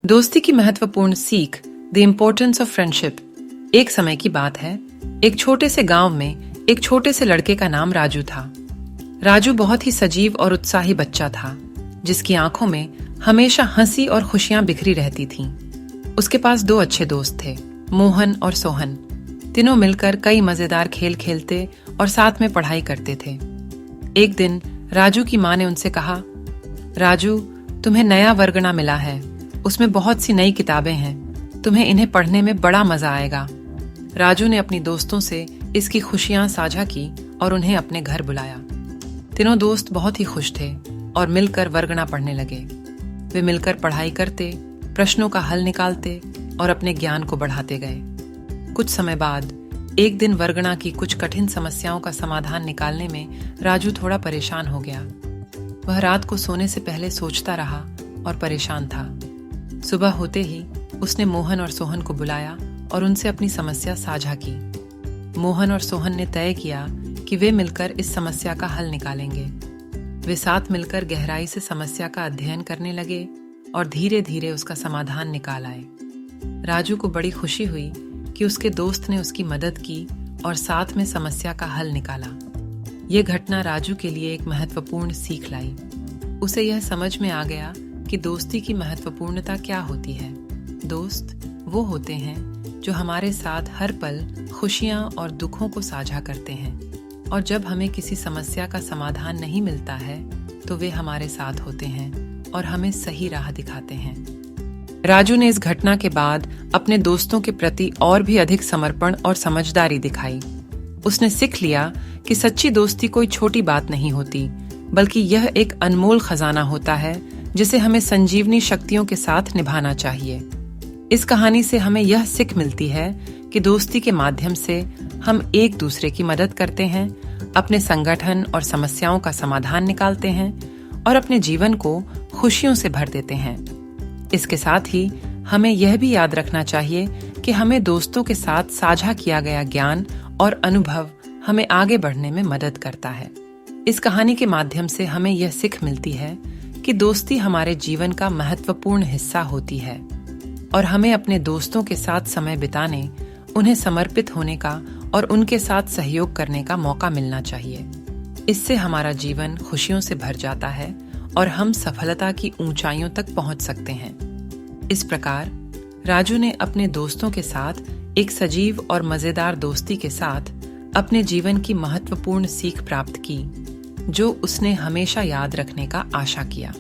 दोस्ती की महत्वपूर्ण सीख, द इम्पोर्टेंस ऑफ फ्रेंडशिप। एक समय की बात है, एक छोटे से गांव में एक छोटे से लड़के का नाम राजू था। राजू बहुत ही सजीव और उत्साही बच्चा था, जिसकी आंखों में हमेशा हंसी और खुशियां बिखरी रहती थीं। उसके पास दो अच्छे दोस्त थे, मोहन और सोहन। तीनों मिलकर कई मजेदार खेल खेलते और साथ में पढ़ाई करते थे। एक दिन राजू की माँ ने उनसे कहा, राजू, तुम्हें नया वर्गना मिला है, उसमें बहुत सी नई किताबें हैं, तुम्हें इन्हें पढ़ने में बड़ा मजा आएगा। राजू ने अपनी दोस्तों से इसकी खुशियां साझा की और उन्हें अपने घर बुलाया। तीनों दोस्त बहुत ही खुश थे और मिलकर वर्गना पढ़ने लगे। वे मिलकर पढ़ाई करते, प्रश्नों का हल निकालते और अपने ज्ञान को बढ़ाते गए। कुछ समय बाद एक दिन वर्गना की कुछ कठिन समस्याओं का समाधान निकालने में राजू थोड़ा परेशान हो गया। वह रात को सोने से पहले सोचता रहा और परेशान था। सुबह होते ही उसने मोहन और सोहन को बुलाया और उनसे अपनी समस्या साझा की। मोहन और सोहन ने तय किया कि वे मिलकर इस समस्या का हल निकालेंगे। वे साथ मिलकर गहराई से समस्या का अध्ययन करने लगे और धीरे धीरे उसका समाधान निकाल आए। राजू को बड़ी खुशी हुई कि उसके दोस्त ने उसकी मदद की और साथ में समस्या का हल निकाला। ये घटना राजू के लिए एक महत्वपूर्ण सीख लाई। उसे यह समझ में आ गया कि दोस्ती की महत्वपूर्णता क्या होती है। दोस्त वो होते हैं जो हमारे साथ हर पल खुशियां और दुखों को साझा करते हैं, और जब हमें किसी समस्या का समाधान नहीं मिलता है तो वे हमारे साथ होते हैं और हमें सही राह दिखाते हैं। राजू ने इस घटना के बाद अपने दोस्तों के प्रति और भी अधिक समर्पण और समझदारी दिखाई। उसने सीख लिया कि सच्ची दोस्ती कोई छोटी बात नहीं होती, बल्कि यह एक अनमोल खजाना होता है जिसे हमें संजीवनी शक्तियों के साथ निभाना चाहिए। इस कहानी से हमें यह सीख मिलती है कि दोस्ती के माध्यम से हम एक दूसरे की मदद करते हैं, अपने संगठन और समस्याओं का समाधान निकालते हैं और अपने जीवन को खुशियों से भर देते हैं। इसके साथ ही हमें यह भी याद रखना चाहिए कि हमें दोस्तों के साथ साझा किया गया ज्ञान और अनुभव हमें आगे बढ़ने में मदद करता है। इस कहानी के माध्यम से हमें यह सीख मिलती है कि दोस्ती हमारे जीवन का महत्वपूर्ण हिस्सा होती है और हमें अपने दोस्तों के साथ समय बिताने, उन्हें समर्पित होने का और उनके साथ सहयोग करने का मौका मिलना चाहिए। इससे हमारा जीवन खुशियों से भर जाता है और हम सफलता की ऊंचाइयों तक पहुंच सकते हैं। इस प्रकार राजू ने अपने दोस्तों के साथ एक सजीव और मजेदार दोस्ती के साथ अपने जीवन की महत्वपूर्ण सीख प्राप्त की, जो उसने हमेशा याद रखने का आशा किया।